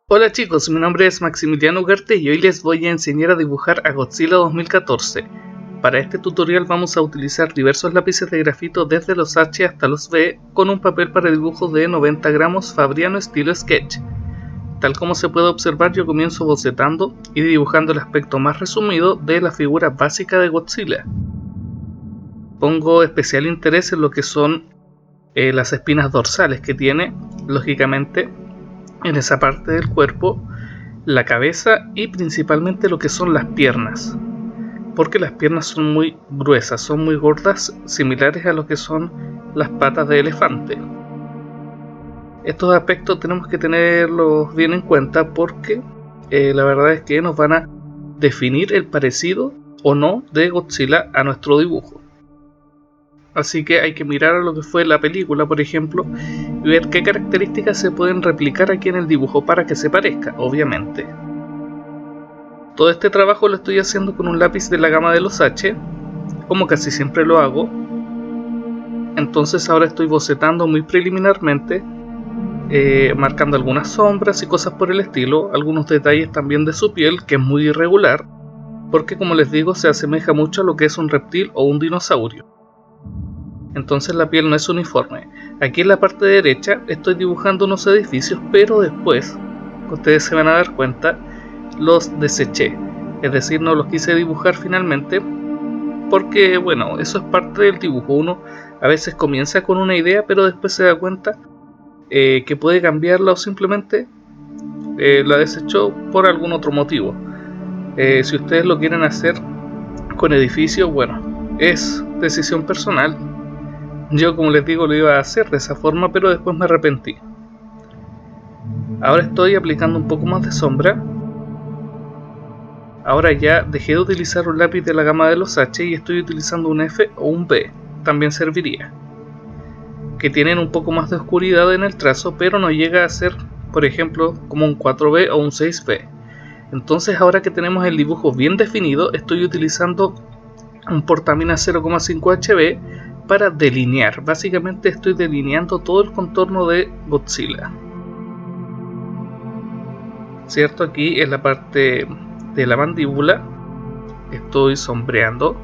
Hola chicos, mi nombre es Maximiliano Ugarte y hoy les voy a enseñar a dibujar a Godzilla 2014. Para este tutorial vamos a utilizar diversos lápices de grafito desde los H hasta los V con un papel para dibujo de 90 gramos Fabriano estilo sketch. Tal como se puede observar, yo comienzo bocetando y dibujando el aspecto más resumido de la figura básica de Godzilla. Pongo especial interés en lo que son las espinas dorsales que tiene, lógicamente, en esa parte del cuerpo, la cabeza y principalmente lo que son las piernas, porque las piernas son muy gruesas, son muy gordas, similares a lo que son las patas de elefante. Estos aspectos tenemos que tenerlos bien en cuenta porque la verdad es que nos van a definir el parecido o no de Godzilla a nuestro dibujo. Así que hay que mirar a lo que fue la película, por ejemplo, y ver qué características se pueden replicar aquí en el dibujo para que se parezca, obviamente. Todo este trabajo lo estoy haciendo con un lápiz de la gama de los H, como casi siempre lo hago. Entonces ahora estoy bocetando muy preliminarmente, marcando algunas sombras y cosas por el estilo, algunos detalles también de su piel, que es muy irregular, porque como les digo se asemeja mucho a lo que es un reptil o un dinosaurio. Entonces la piel no es uniforme. Aquí en la parte derecha estoy dibujando unos edificios, pero después, ustedes se van a dar cuenta, los deseché. Es decir, no los quise dibujar finalmente, porque bueno, eso es parte del dibujo. Uno a veces comienza con una idea, pero después se da cuenta que puede cambiarla o simplemente la desechó por algún otro motivo. Si ustedes lo quieren hacer con edificios, bueno, es decisión personal. Yo, como les digo, lo iba a hacer de esa forma, pero después me arrepentí. Ahora estoy aplicando un poco más de sombra. Ahora ya dejé de utilizar un lápiz de la gama de los H y estoy utilizando un F o un B, también serviría. Que tienen un poco más de oscuridad en el trazo, pero no llega a ser, por ejemplo, como un 4B o un 6B. Entonces ahora que tenemos el dibujo bien definido, estoy utilizando un portamina 0,5 HB para delinear. Básicamente estoy delineando todo el contorno de Godzilla. Cierto, aquí en la parte de la mandíbula estoy sombreando,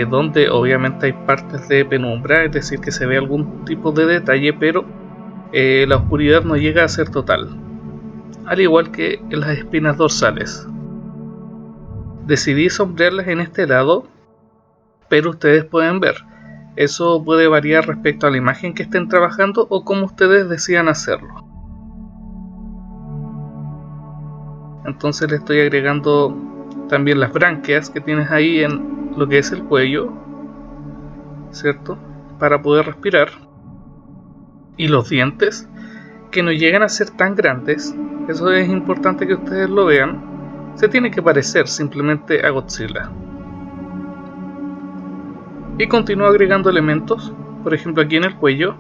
donde obviamente hay partes de penumbra, es decir que se ve algún tipo de detalle, pero la oscuridad no llega a ser total, al igual que en las espinas dorsales. Decidí sombrearlas en este lado, pero ustedes pueden ver, eso puede variar respecto a la imagen que estén trabajando o como ustedes decidan hacerlo. Entonces le estoy agregando también las branquias que tienes ahí en lo que es el cuello, ¿cierto? Para poder respirar. Y los dientes, que no llegan a ser tan grandes, eso es importante que ustedes lo vean. Se tiene que parecer simplemente a Godzilla. Y continúo agregando elementos, por ejemplo aquí en el cuello.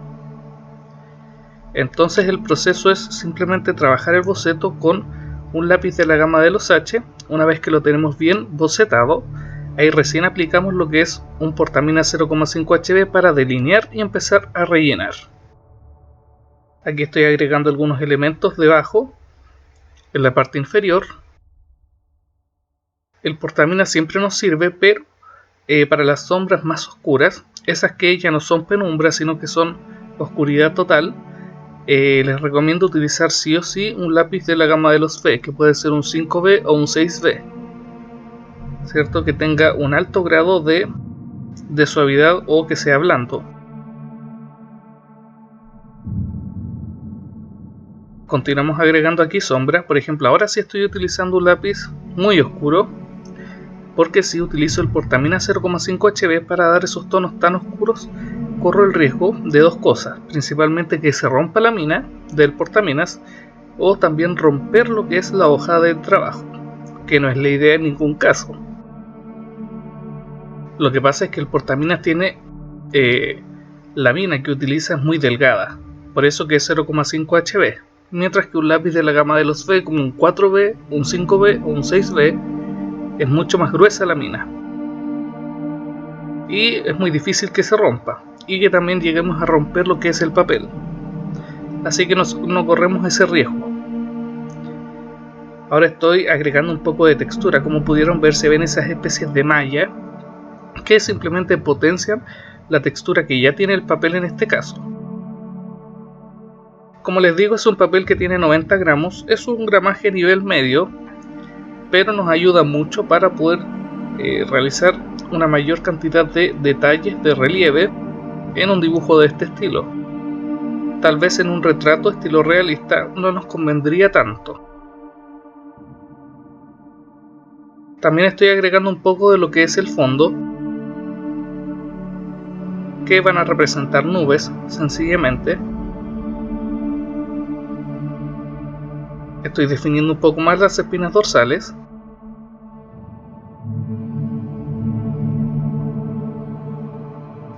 Entonces el proceso es simplemente trabajar el boceto con un lápiz de la gama de los H. Una vez que lo tenemos bien bocetado, ahí recién aplicamos lo que es un portamina 0,5 HB para delinear y empezar a rellenar. Aquí estoy agregando algunos elementos debajo, en la parte inferior. El portamina siempre nos sirve, pero para las sombras más oscuras, esas que ya no son penumbras sino que son oscuridad total, les recomiendo utilizar sí o sí un lápiz de la gama de los V, que puede ser un 5B o un 6B, ¿cierto? Que tenga un alto grado de suavidad o que sea blando. Continuamos agregando aquí sombra. Por ejemplo, ahora sí estoy utilizando un lápiz muy oscuro, porque si utilizo el portamina 0,5 HB para dar esos tonos tan oscuros, corro el riesgo de dos cosas, principalmente que se rompa la mina del portaminas o también romper lo que es la hoja de trabajo, que no es la idea en ningún caso. Lo que pasa es que el portaminas tiene la mina que utiliza es muy delgada, por eso que es 0,5 HB, mientras que un lápiz de la gama de los V como un 4B, un 5B o un 6B es mucho más gruesa la mina y es muy difícil que se rompa y que también lleguemos a romper lo que es el papel, así que no corremos ese riesgo. Ahora estoy agregando un poco de textura. Como pudieron ver, se ven esas especies de malla que simplemente potencian la textura que ya tiene el papel en este caso. Como les digo, es un papel que tiene 90 gramos, es un gramaje nivel medio, pero nos ayuda mucho para poder realizar una mayor cantidad de detalles de relieve en un dibujo de este estilo. Tal vez en un retrato estilo realista no nos convendría tanto. También estoy agregando un poco de lo que es el fondo, que van a representar nubes, sencillamente. Estoy definiendo un poco más las espinas dorsales.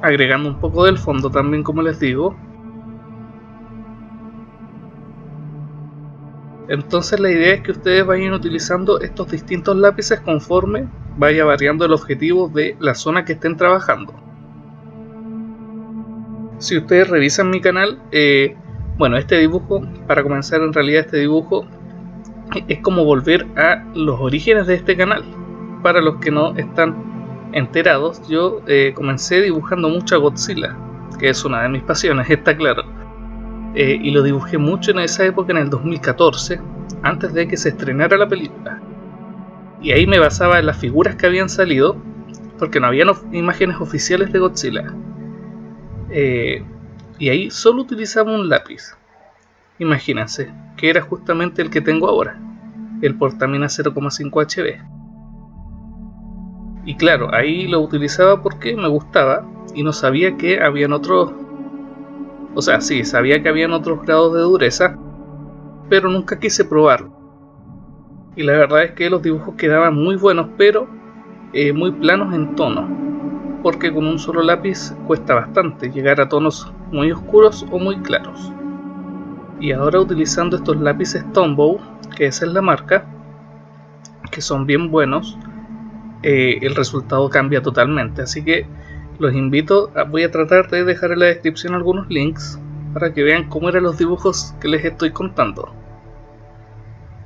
Agregando un poco del fondo también, como les digo. Entonces la idea es que ustedes vayan utilizando estos distintos lápices conforme vaya variando el objetivo de la zona que estén trabajando. Si ustedes revisan mi canal, bueno, este dibujo, para comenzar, en realidad este dibujo es como volver a los orígenes de este canal. Para los que no están enterados, yo comencé dibujando mucho a Godzilla, que es una de mis pasiones, está claro. Y lo dibujé mucho en esa época, en el 2014, antes de que se estrenara la película. Y ahí me basaba en las figuras que habían salido, porque no habían imágenes oficiales de Godzilla. Y ahí solo utilizaba un lápiz. Imagínense, que era justamente el que tengo ahora, el Portamina 0,5 HB. Y claro, ahí lo utilizaba porque me gustaba y no sabía que habían otros. O sea, sí, sabía que habían otros grados de dureza, pero nunca quise probarlo. Y la verdad es que los dibujos quedaban muy buenos, pero muy planos en tono, porque con un solo lápiz cuesta bastante llegar a tonos muy oscuros o muy claros. Y ahora, utilizando estos lápices Tombow, que esa es la marca, que son bien buenos, el resultado cambia totalmente. Así que los invito voy a tratar de dejar en la descripción algunos links para que vean cómo eran los dibujos que les estoy contando.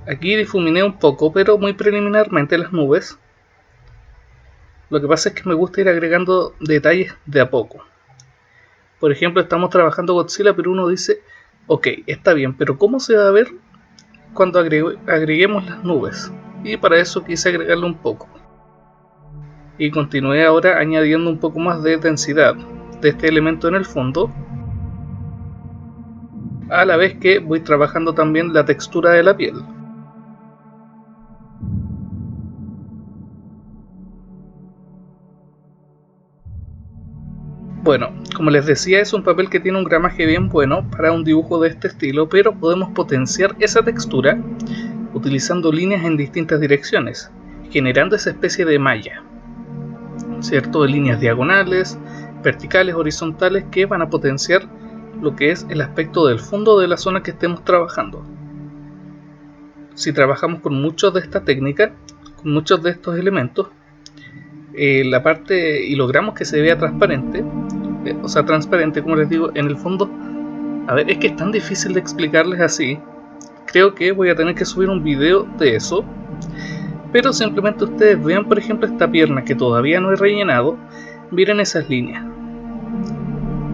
Aquí difuminé un poco, pero muy preliminarmente, las nubes. Lo que pasa es que me gusta ir agregando detalles de a poco. Por ejemplo, estamos trabajando Godzilla, pero uno dice, ok, está bien, pero ¿cómo se va a ver cuando agreguemos las nubes? Y para eso quise agregarle un poco. Y continué ahora añadiendo un poco más de densidad de este elemento en el fondo, a la vez que voy trabajando también la textura de la piel. Bueno, como les decía, es un papel que tiene un gramaje bien bueno para un dibujo de este estilo, pero podemos potenciar esa textura utilizando líneas en distintas direcciones, generando esa especie de malla, ¿cierto? De líneas diagonales, verticales, horizontales, que van a potenciar lo que es el aspecto del fondo de la zona que estemos trabajando. Si trabajamos con muchos de esta técnica, con muchos de estos elementos, la parte, y logramos que se vea transparente, o sea, transparente, como les digo, en el fondo. A ver, es que es tan difícil de explicarles así. Creo que voy a tener que subir un video de eso. Pero simplemente ustedes vean, por ejemplo, esta pierna que todavía no he rellenado. Miren esas líneas.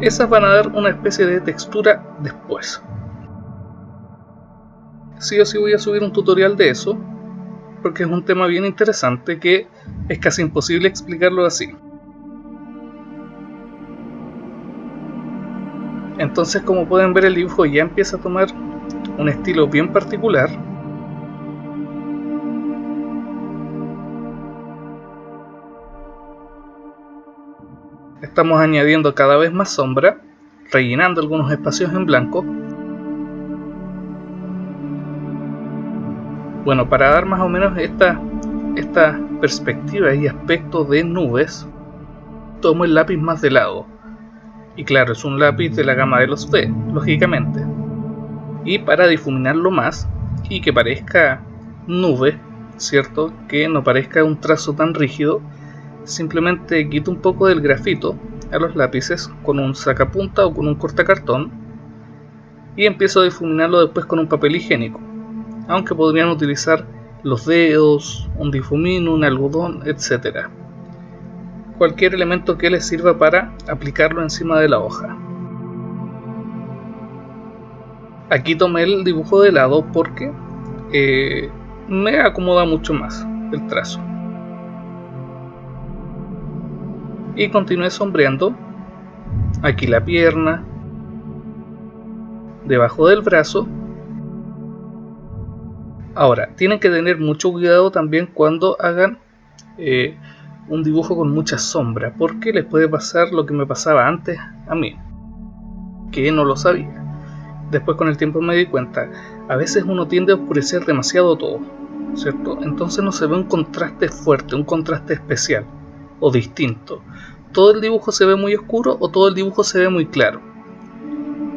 Esas van a dar una especie de textura después. Sí o sí voy a subir un tutorial de eso, porque es un tema bien interesante que es casi imposible explicarlo así. Entonces, como pueden ver, el dibujo ya empieza a tomar un estilo bien particular. Estamos añadiendo cada vez más sombra, rellenando algunos espacios en blanco. Bueno, para dar más o menos esta perspectiva y aspecto de nubes, tomo el lápiz más de lado. Y claro, es un lápiz de la gama de los B, lógicamente. Y para difuminarlo más y que parezca nube, ¿cierto? Que no parezca un trazo tan rígido, simplemente quito un poco del grafito a los lápices con un sacapunta o con un cortacartón y empiezo a difuminarlo después con un papel higiénico, aunque podrían utilizar los dedos, un difumino, un algodón, etc. Cualquier elemento que les sirva para aplicarlo encima de la hoja. Aquí tomé el dibujo de lado porque me acomoda mucho más el trazo. Y continué sombreando aquí la pierna, debajo del brazo. Ahora, tienen que tener mucho cuidado también cuando hagan un dibujo con mucha sombra, porque les puede pasar lo que me pasaba antes a mí, que no lo sabía. Después con el tiempo me di cuenta, a veces uno tiende a oscurecer demasiado todo, ¿cierto? Entonces no se ve un contraste fuerte, un contraste especial o distinto. Todo el dibujo se ve muy oscuro o todo el dibujo se ve muy claro.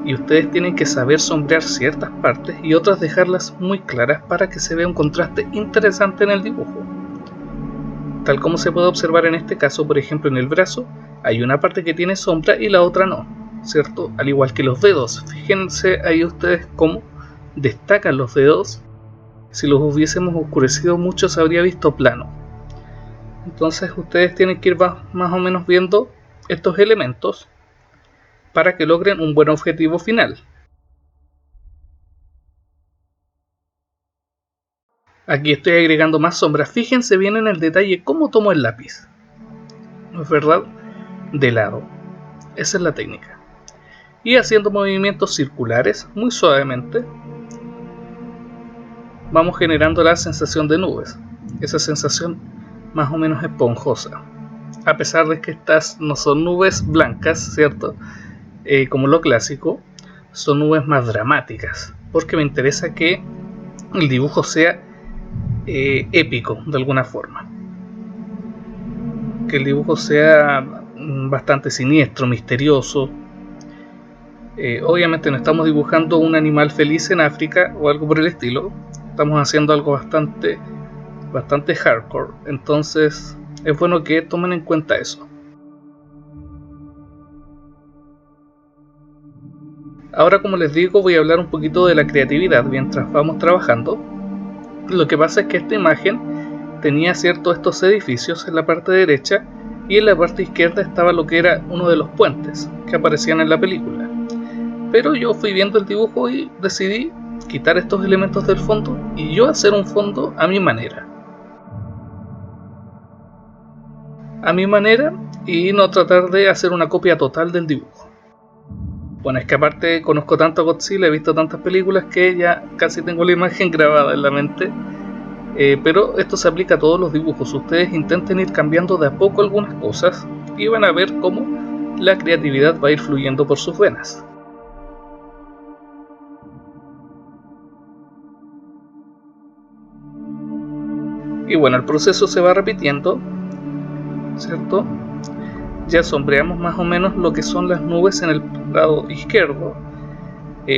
Y ustedes tienen que saber sombrear ciertas partes y otras dejarlas muy claras para que se vea un contraste interesante en el dibujo. Tal como se puede observar en este caso, por ejemplo en el brazo, hay una parte que tiene sombra y la otra no, ¿cierto? Al igual que los dedos, fíjense ahí ustedes cómo destacan los dedos. Si los hubiésemos oscurecido mucho se habría visto plano. Entonces ustedes tienen que ir más o menos viendo estos elementos para que logren un buen objetivo final. Aquí estoy agregando más sombras. Fíjense bien en el detalle cómo tomo el lápiz. ¿No es verdad? De lado. Esa es la técnica. Y haciendo movimientos circulares muy suavemente, vamos generando la sensación de nubes. Esa sensación más o menos esponjosa. A pesar de que estas no son nubes blancas, ¿cierto? Como lo clásico, son nubes más dramáticas. Porque me interesa que el dibujo sea épico de alguna forma, que el dibujo sea bastante siniestro, misterioso. Obviamente no estamos dibujando un animal feliz en África o algo por el estilo, estamos haciendo algo bastante hardcore, entonces es bueno que tomen en cuenta eso. Ahora, como les digo, voy a hablar un poquito de la creatividad mientras vamos trabajando. Lo que pasa es que esta imagen tenía estos edificios en la parte derecha y en la parte izquierda estaba lo que era uno de los puentes que aparecían en la película. Pero yo fui viendo el dibujo y decidí quitar estos elementos del fondo y yo hacer un fondo a mi manera. Y no tratar de hacer una copia total del dibujo. Bueno, es que aparte conozco tanto a Godzilla, he visto tantas películas que ya casi tengo la imagen grabada en la mente. Pero esto se aplica a todos los dibujos. Ustedes intenten ir cambiando de a poco algunas cosas y van a ver cómo la creatividad va a ir fluyendo por sus venas. Y bueno, el proceso se va repitiendo, ¿cierto? Ya sombreamos más o menos lo que son las nubes en el lado izquierdo.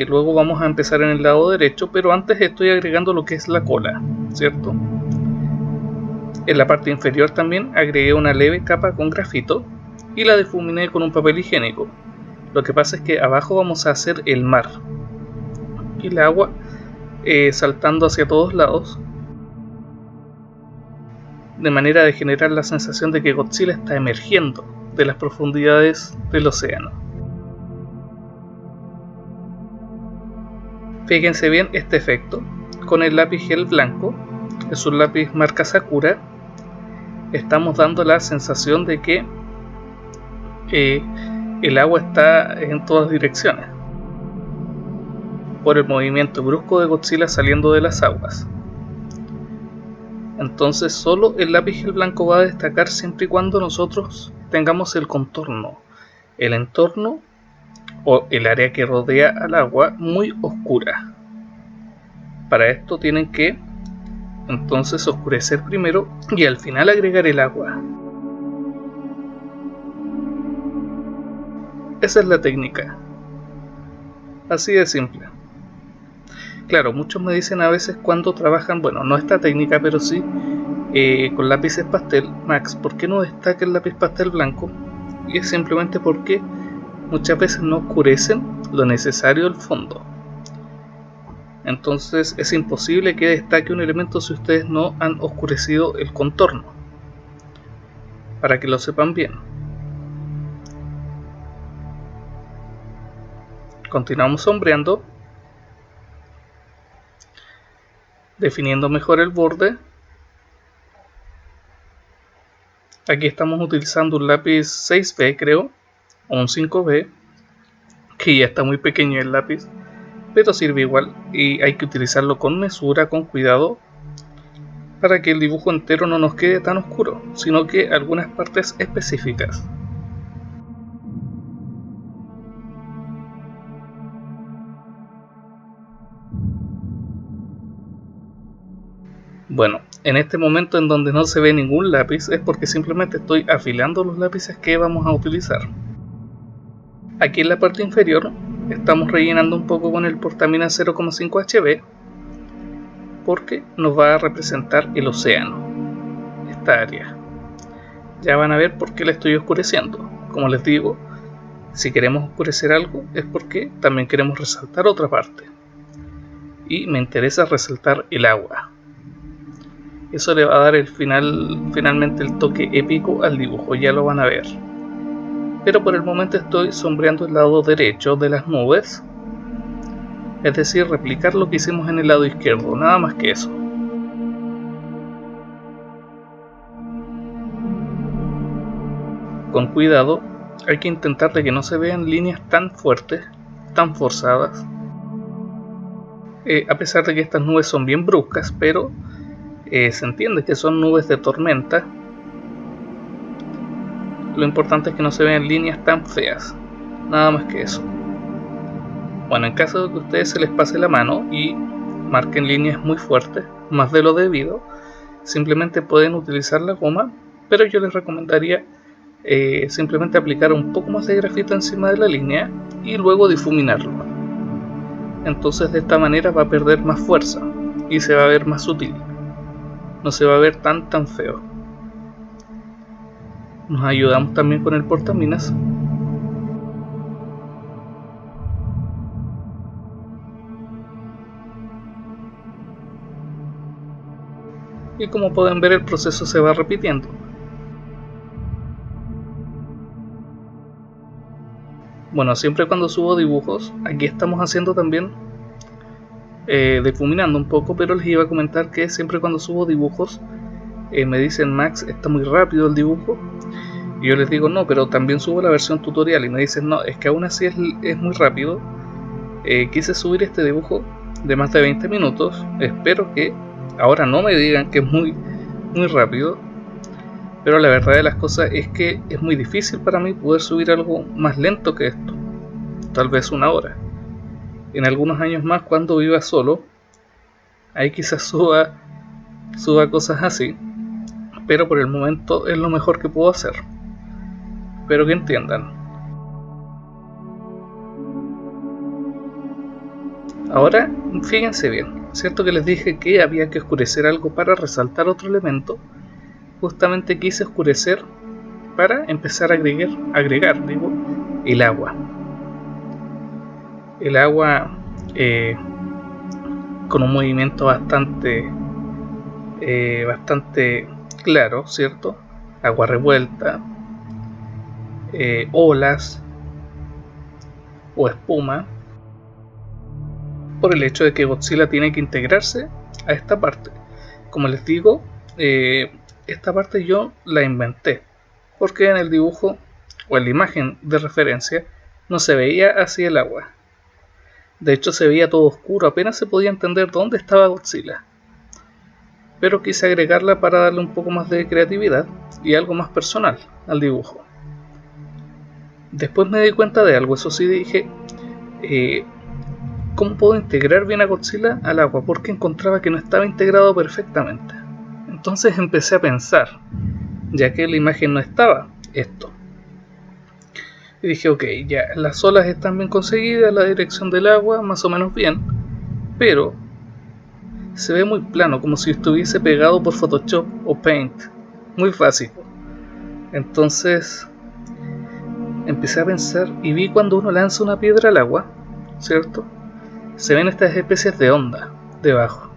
Luego vamos a empezar en el lado derecho, pero antes estoy agregando lo que es la cola, ¿cierto? En la parte inferior también agregué una leve capa con grafito y la difuminé con un papel higiénico. Lo que pasa es que abajo vamos a hacer el mar y el agua saltando hacia todos lados, de manera de generar la sensación de que Godzilla está emergiendo de las profundidades del océano. Fíjense bien este efecto. Con el lápiz gel blanco, es un lápiz marca Sakura, estamos dando la sensación de que el agua está en todas direcciones por el movimiento brusco de Godzilla saliendo de las aguas. Entonces solo el lápiz gel blanco va a destacar siempre y cuando nosotros tengamos el contorno, el entorno o el área que rodea al agua muy oscura. Para esto tienen que entonces oscurecer primero y al final agregar el agua. Esa es la técnica, así de simple. Claro, muchos me dicen a veces cuando trabajan, bueno, no esta técnica, pero sí con lápices pastel, Max, ¿por qué no destaca el lápiz pastel blanco? Y es simplemente porque muchas veces no oscurecen lo necesario el fondo. Entonces es imposible que destaque un elemento si ustedes no han oscurecido el contorno. Para que lo sepan bien. Continuamos sombreando, definiendo mejor el borde. Aquí estamos utilizando un lápiz 6B, creo, o un 5B, que ya está muy pequeño el lápiz, pero sirve igual y hay que utilizarlo con mesura, con cuidado, para que el dibujo entero no nos quede tan oscuro, sino que algunas partes específicas. Bueno, en este momento en donde no se ve ningún lápiz es porque simplemente estoy afilando los lápices que vamos a utilizar. Aquí en la parte inferior estamos rellenando un poco con el portamina 0,5 HB porque nos va a representar el océano, esta área. Ya van a ver por qué la estoy oscureciendo. Como les digo, si queremos oscurecer algo es porque también queremos resaltar otra parte. Y me interesa resaltar el agua. Eso le va a dar finalmente el toque épico al dibujo, ya lo van a ver. Pero por el momento estoy sombreando el lado derecho de las nubes, es decir, replicar lo que hicimos en el lado izquierdo, nada más que eso. Con cuidado, hay que intentar de que no se vean líneas tan fuertes, tan forzadas, a pesar de que estas nubes son bien bruscas, pero se entiende que son nubes de tormenta. Lo importante es que no se vean líneas tan feas, nada más que eso. Bueno, en caso de que a ustedes se les pase la mano y marquen líneas muy fuertes, más de lo debido, simplemente pueden utilizar la goma, pero yo les recomendaría simplemente aplicar un poco más de grafito encima de la línea y luego difuminarlo. Entonces de esta manera va a perder más fuerza y se va a ver más sutil. No se va a ver tan feo. Nos ayudamos también con el portaminas. Y como pueden ver, el proceso se va repitiendo. Bueno, siempre cuando subo dibujos, aquí estamos haciendo también difuminando un poco, pero les iba a comentar que siempre cuando subo dibujos me dicen: Max, está muy rápido el dibujo. Y yo les digo: no, pero también subo la versión tutorial. Y me dicen: no, es que aún así es muy rápido. Quise subir este dibujo de más de 20 minutos. Espero que ahora no me digan que es muy rápido. Pero la verdad de las cosas es que es muy difícil para mí poder subir algo más lento que esto. Tal vez una hora. En algunos años más, cuando viva solo, ahí quizás suba cosas así. Pero por el momento es lo mejor que puedo hacer. Espero que entiendan. Ahora, fíjense bien, ¿cierto que les dije que había que oscurecer algo para resaltar otro elemento? Justamente quise oscurecer para empezar a agregar el agua. El agua con un movimiento bastante claro, ¿cierto? Agua revuelta, olas o espuma, por el hecho de que Godzilla tiene que integrarse a esta parte. Como les digo, esta parte yo la inventé, porque en el dibujo o en la imagen de referencia no se veía así el agua. De hecho se veía todo oscuro, apenas se podía entender dónde estaba Godzilla. Pero quise agregarla para darle un poco más de creatividad y algo más personal al dibujo. Después me di cuenta de algo, eso sí, dije: ¿cómo puedo integrar bien a Godzilla al agua? Porque encontraba que no estaba integrado perfectamente. Entonces empecé a pensar, ya que en la imagen no estaba esto. Y dije: ok, ya, las olas están bien conseguidas, la dirección del agua más o menos bien, pero se ve muy plano, como si estuviese pegado por Photoshop o Paint, muy básico. Entonces empecé a pensar y vi cuando uno lanza una piedra al agua, ¿cierto? Se ven estas especies de onda debajo,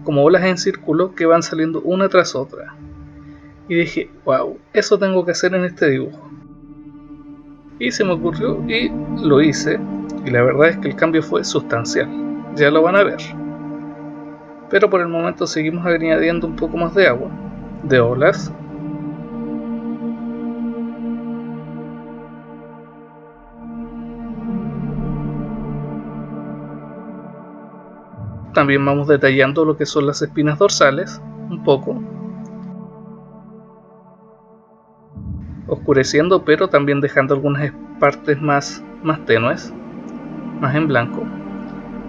como bolas en círculo que van saliendo una tras otra. Y dije, wow, eso tengo que hacer en este dibujo. Y se me ocurrió y lo hice, y la verdad es que el cambio fue sustancial, ya lo van a ver. Pero por el momento seguimos añadiendo un poco más de agua, de olas. También vamos detallando lo que son las espinas dorsales, un poco, oscureciendo, pero también dejando algunas partes más tenues, más en blanco.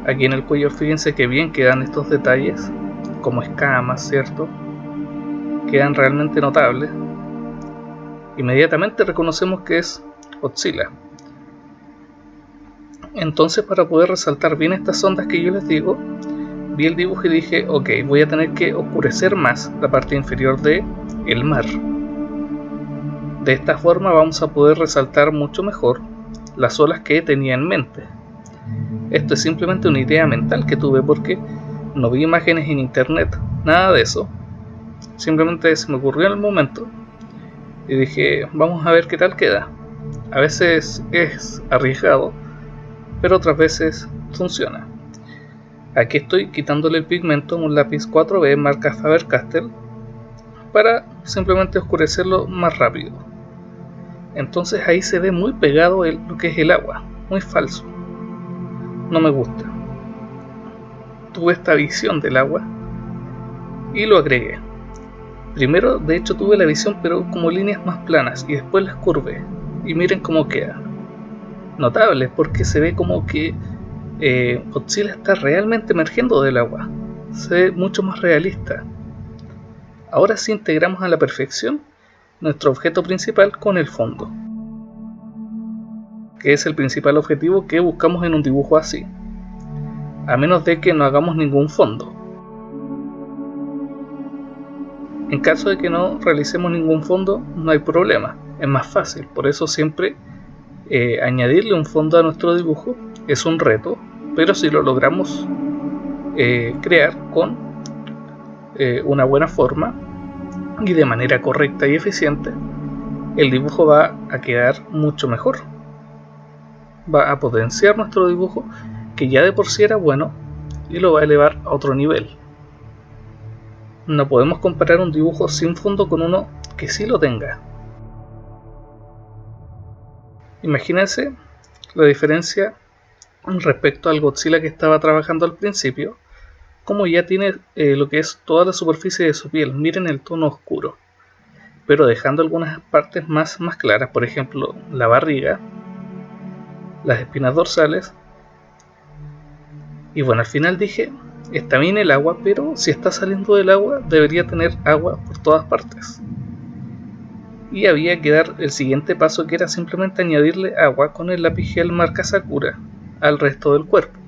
Aquí en el cuello fíjense que bien quedan estos detalles, como escamas, ¿cierto? Quedan realmente notables. Inmediatamente reconocemos que es Godzilla. Entonces, para poder resaltar bien estas ondas que yo les digo, vi el dibujo y dije, ok, voy a tener que oscurecer más la parte inferior de el mar. De esta forma vamos a poder resaltar mucho mejor las olas que tenía en mente. Esto es simplemente una idea mental que tuve porque no vi imágenes en internet, nada de eso. Simplemente se me ocurrió en el momento y dije, vamos a ver qué tal queda. A veces es arriesgado, pero otras veces funciona. Aquí estoy quitándole el pigmento en un lápiz 4B marca Faber-Castell para simplemente oscurecerlo más rápido. Entonces ahí se ve muy pegado lo que es el agua, muy falso. No me gusta. Tuve esta visión del agua y lo agregué. Primero, de hecho, tuve la visión pero como líneas más planas y después las curvé. Y miren cómo queda. Notable porque se ve como que Godzilla está realmente emergiendo del agua. Se ve mucho más realista. Ahora sí integramos a la perfección nuestro objeto principal con el fondo, que es el principal objetivo que buscamos en un dibujo así, a menos de que no hagamos ningún fondo. En caso de que no realicemos ningún fondo, no hay problema, es más fácil. Por eso siempre añadirle un fondo a nuestro dibujo es un reto, pero si lo logramos crear con una buena forma y de manera correcta y eficiente, el dibujo va a quedar mucho mejor. Va a potenciar nuestro dibujo, que ya de por sí era bueno, y lo va a elevar a otro nivel. No podemos comparar un dibujo sin fondo con uno que sí lo tenga. Imagínense la diferencia respecto al Godzilla que estaba trabajando al principio, como ya tiene lo que es toda la superficie de su piel. Miren el tono oscuro, pero dejando algunas partes más claras, por ejemplo la barriga, las espinas dorsales. Y bueno, al final dije, está bien el agua, pero si está saliendo del agua debería tener agua por todas partes. Y había que dar el siguiente paso, que era simplemente añadirle agua con el lápiz gel marca Sakura al resto del cuerpo.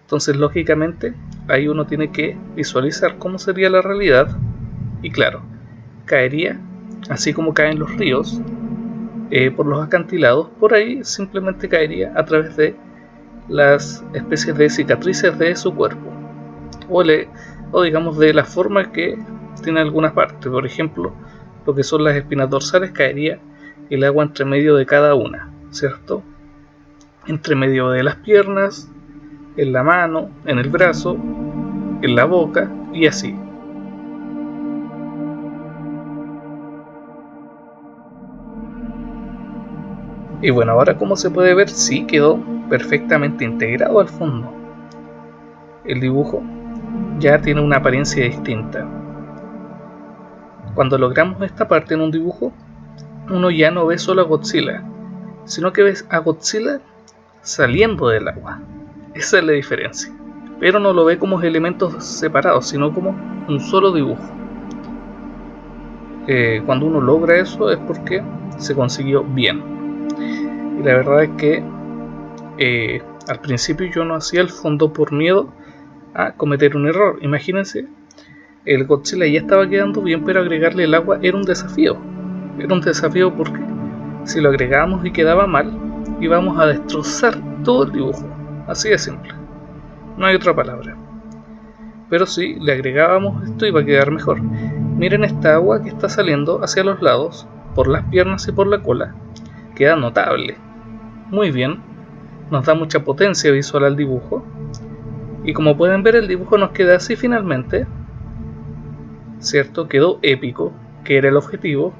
Entonces lógicamente ahí uno tiene que visualizar cómo sería la realidad, y claro, caería así como caen los ríos por los acantilados. Por ahí simplemente caería a través de las especies de cicatrices de su cuerpo, o digamos de la forma que tiene algunas partes. Por ejemplo, lo que son las espinas dorsales, caería el agua entre medio de cada una, ¿cierto? Entre medio de las piernas, en la mano, en el brazo, en la boca y así. Y bueno, ahora como se puede ver, sí quedó perfectamente integrado al fondo. El dibujo ya tiene una apariencia distinta. Cuando logramos esta parte en un dibujo, uno ya no ve solo a Godzilla, sino que ves a Godzilla saliendo del agua. Esa es la diferencia. Pero no lo ve como elementos separados, sino como un solo dibujo. Cuando uno logra eso es porque se consiguió bien. Y la verdad es que Al principio yo no hacía el fondo por miedo a cometer un error. Imagínense, el Godzilla ya estaba quedando bien, pero agregarle el agua era un desafío. Era un desafío porque si lo agregábamos y quedaba mal, íbamos a destrozar todo el dibujo. Así de simple. No hay otra palabra. Pero si le agregábamos esto iba a quedar mejor. Miren esta agua que está saliendo hacia los lados, por las piernas y por la cola. Queda notable. Muy bien. Nos da mucha potencia visual al dibujo. Y como pueden ver, el dibujo nos queda así finalmente. ¿Cierto? Quedó épico, que era el objetivo.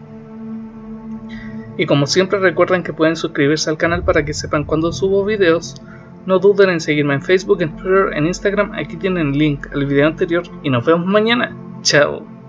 Y como siempre, recuerden que pueden suscribirse al canal para que sepan cuando subo videos. No duden en seguirme en Facebook, en Twitter, en Instagram. Aquí tienen el link al video anterior y nos vemos mañana. Chao.